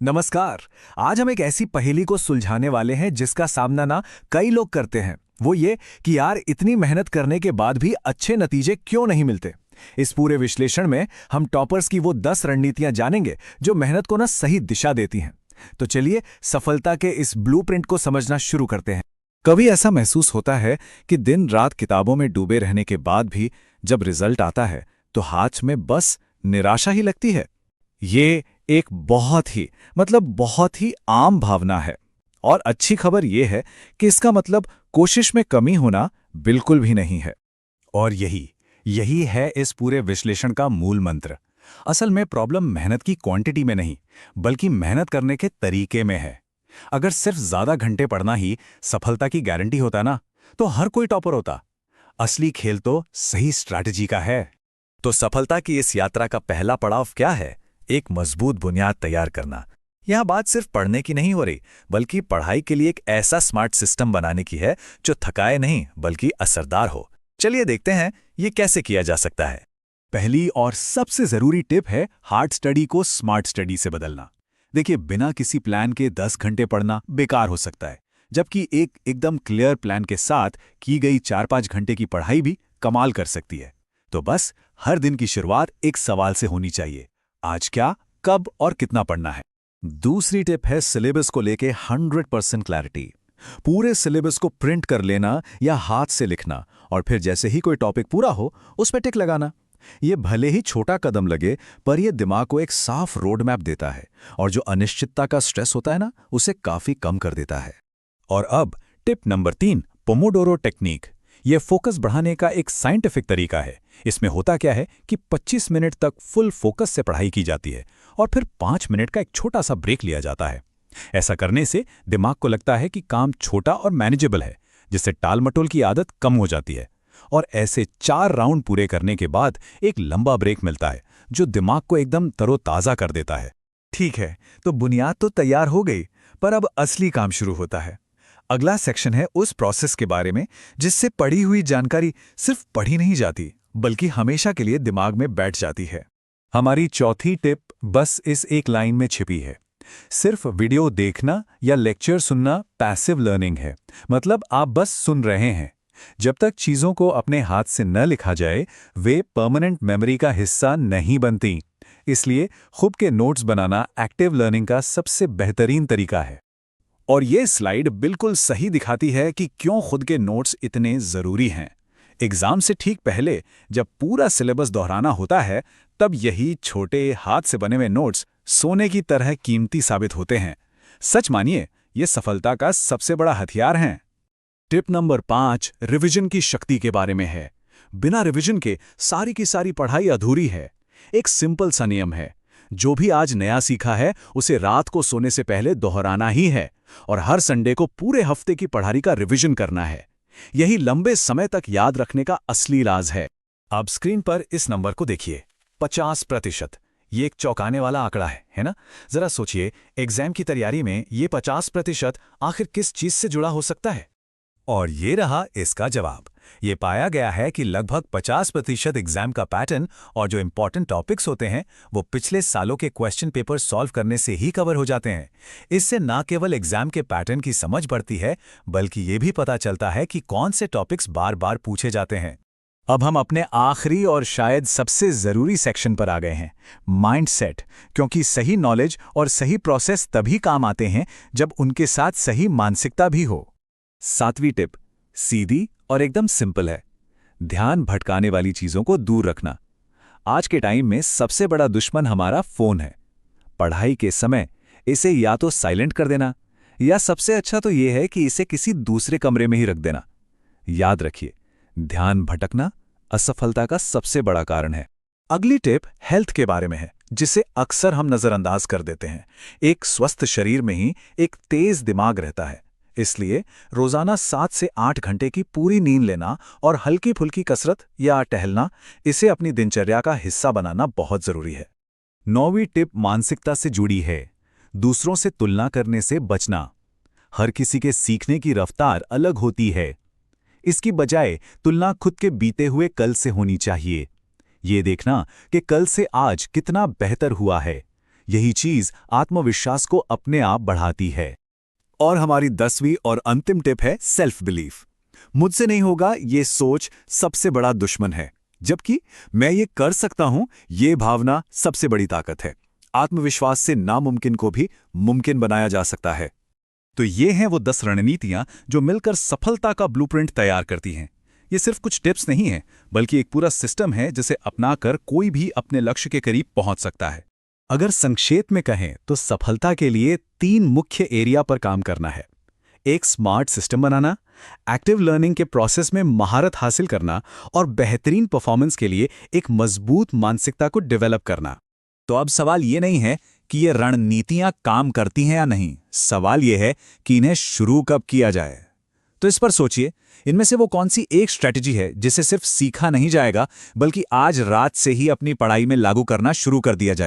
नमस्कार। आज हम एक ऐसी पहेली को सुलझाने वाले हैं जिसका सामना ना कई लोग करते हैं। वो ये कि यार इतनी मेहनत करने के बाद भी अच्छे नतीजे क्यों नहीं मिलते। इस पूरे विश्लेषण में हम टॉपर्स की वो 10 रणनीतियां जानेंगे जो मेहनत को ना सही दिशा देती हैं। तो चलिए सफलता के इस ब्लूप्रिंट को समझना शुरू करते हैं। कभी ऐसा महसूस होता है कि दिन रात किताबों में डूबे रहने के बाद भी जब रिजल्ट आता है तो हाथ में बस निराशा ही लगती है। ये एक बहुत ही आम भावना है। और अच्छी खबर यह है कि इसका मतलब कोशिश में कमी होना बिल्कुल भी नहीं है। और यही है इस पूरे विश्लेषण का मूल मंत्र। असल में प्रॉब्लम मेहनत की क्वांटिटी में नहीं, बल्कि मेहनत करने के तरीके में है। अगर सिर्फ ज्यादा घंटे पढ़ना ही सफलता की गारंटी होता ना, तो हर कोई टॉपर होता। असली खेल तो सही स्ट्रैटेजी का है। तो सफलता की इस यात्रा का पहला पड़ाव क्या है? एक मजबूत बुनियाद तैयार करना। यह बात सिर्फ पढ़ने की नहीं हो रही, बल्कि पढ़ाई के लिए एक ऐसा स्मार्ट सिस्टम बनाने की है जो थकाए नहीं बल्कि असरदार हो। चलिए देखते हैं ये कैसे किया जा सकता है। पहली और सबसे जरूरी टिप है हार्ड स्टडी को स्मार्ट स्टडी से बदलना। देखिए, बिना किसी प्लान के 10 घंटे पढ़ना बेकार हो सकता है, जबकि एक एकदम क्लियर प्लान के साथ की गई 4-5 घंटे की पढ़ाई भी कमाल कर सकती है। तो बस हर दिन की शुरुआत एक सवाल से होनी चाहिए: आज क्या, कब और कितना पढ़ना है। दूसरी टिप है सिलेबस को लेके 100% क्लैरिटी। पूरे सिलेबस को प्रिंट कर लेना या हाथ से लिखना, और फिर जैसे ही कोई टॉपिक पूरा हो उस पर टिक लगाना। ये भले ही छोटा कदम लगे, पर यह दिमाग को एक साफ रोड मैप देता है और जो अनिश्चितता का स्ट्रेस होता है ना, उसे काफी कम कर देता है। और अब टिप नंबर 3, पोमोडोरो टेक्निक। यह फोकस बढ़ाने का एक साइंटिफिक तरीका है। इसमें होता क्या है कि 25 मिनट तक फुल फोकस से पढ़ाई की जाती है और फिर 5 मिनट का एक छोटा सा ब्रेक लिया जाता है। ऐसा करने से दिमाग को लगता है कि काम छोटा और मैनेजेबल है, जिससे टाल मटोल की आदत कम हो जाती है। और ऐसे 4 राउंड पूरे करने के बाद एक लंबा ब्रेक मिलता है जो दिमाग को एकदम तरोताजा कर देता है। ठीक है, तो बुनियाद तो तैयार हो गई, पर अब असली काम शुरू होता है। अगला सेक्शन है उस प्रोसेस के बारे में जिससे पढ़ी हुई जानकारी सिर्फ पढ़ी नहीं जाती, बल्कि हमेशा के लिए दिमाग में बैठ जाती है। हमारी चौथी टिप बस इस एक लाइन में छिपी है। सिर्फ वीडियो देखना या लेक्चर सुनना पैसिव लर्निंग है। मतलब आप बस सुन रहे हैं। जब तक चीजों को अपने हाथ से न लिखा जाए, वे परमानेंट मेमोरी का हिस्सा नहीं बनती। इसलिए खुद के नोट्स बनाना एक्टिव लर्निंग का सबसे बेहतरीन तरीका है। और ये स्लाइड बिल्कुल सही दिखाती है कि क्यों खुद के नोट्स इतने जरूरी हैं। एग्जाम से ठीक पहले जब पूरा सिलेबस दोहराना होता है, तब यही छोटे हाथ से बने हुए नोट्स सोने की तरह कीमती साबित होते हैं। सच मानिए, ये सफलता का सबसे बड़ा हथियार हैं। टिप नंबर 5 रिवीजन की शक्ति के बारे में है। बिना रिवीजन के सारी की सारी पढ़ाई अधूरी है। एक सिंपल सा नियम है: जो भी आज नया सीखा है उसे रात को सोने से पहले दोहराना ही है, और हर संडे को पूरे हफ्ते की पढ़ाई का रिवीजन करना है। यही लंबे समय तक याद रखने का असली इलाज है। अब स्क्रीन पर इस नंबर को देखिए, 50%। ये एक चौंकाने वाला आंकड़ा है ना? जरा सोचिए, एग्जाम की तैयारी में ये 50% आखिर किस चीज से जुड़ा हो सकता है? और ये रहा इसका जवाब। ये पाया गया है कि लगभग 50% एग्जाम का पैटर्न और जो इंपॉर्टेंट टॉपिक्स होते हैं वो पिछले सालों के क्वेश्चन पेपर सॉल्व करने से ही कवर हो जाते हैं। इससे ना केवल एग्जाम के पैटर्न की समझ बढ़ती है, बल्कि ये भी पता चलता है कि कौन से टॉपिक्स बार बार पूछे जाते हैं। अब हम अपने आखिरी और शायद सबसे जरूरी सेक्शन पर आ गए हैं, माइंडसेट। क्योंकि सही नॉलेज और सही प्रोसेस तभी काम आते हैं जब उनके साथ सही मानसिकता भी हो। 7वीं टिप सीधी और एकदम सिंपल है: ध्यान भटकाने वाली चीजों को दूर रखना। आज के टाइम में सबसे बड़ा दुश्मन हमारा फोन है। पढ़ाई के समय इसे या तो साइलेंट कर देना, या सबसे अच्छा तो यह है कि इसे किसी दूसरे कमरे में ही रख देना। याद रखिए, ध्यान भटकना असफलता का सबसे बड़ा कारण है। अगली टिप हेल्थ के बारे में है, जिसे अक्सर हम नजरअंदाज कर देते हैं। एक स्वस्थ शरीर में ही एक तेज दिमाग रहता है। इसलिए रोजाना 7 से 8 घंटे की पूरी नींद लेना और हल्की फुल्की कसरत या टहलना, इसे अपनी दिनचर्या का हिस्सा बनाना बहुत जरूरी है। 9वीं टिप मानसिकता से जुड़ी है। दूसरों से तुलना करने से बचना। हर किसी के सीखने की रफ्तार अलग होती है। इसकी बजाय तुलना खुद के बीते हुए कल से होनी चाहिए। ये देखना कि कल से आज कितना बेहतर हुआ है। यही चीज आत्मविश्वास को अपने आप बढ़ाती है। और हमारी 10वीं और अंतिम टिप है सेल्फ बिलीफ। मुझसे नहीं होगा ये सोच सबसे बड़ा दुश्मन है, जबकि मैं ये कर सकता हूं ये भावना सबसे बड़ी ताकत है। आत्मविश्वास से नामुमकिन को भी मुमकिन बनाया जा सकता है। तो ये हैं वो 10 रणनीतियां जो मिलकर सफलता का ब्लूप्रिंट तैयार करती हैं। ये सिर्फ कुछ टिप्स नहीं हैं, बल्कि एक पूरा सिस्टम है जिसे अपनाकर कोई भी अपने लक्ष्य के करीब पहुंच सकता है। अगर संक्षेप में कहें तो सफलता के लिए 3 मुख्य एरिया पर काम करना है। एक स्मार्ट सिस्टम बनाना, एक्टिव लर्निंग के प्रोसेस में महारत हासिल करना और बेहतरीन परफॉर्मेंस के लिए एक मजबूत मानसिकता को डेवलप करना। तो अब सवाल ये नहीं है कि ये रणनीतियां काम करती हैं या नहीं, सवाल ये है कि इन्हें शुरू कब किया जाए। तो इस पर सोचिए, इनमें से वो कौन सी एक स्ट्रैटेजी है जिसे सिर्फ सीखा नहीं जाएगा, बल्कि आज रात से ही अपनी पढ़ाई में लागू करना शुरू कर दिया जाए।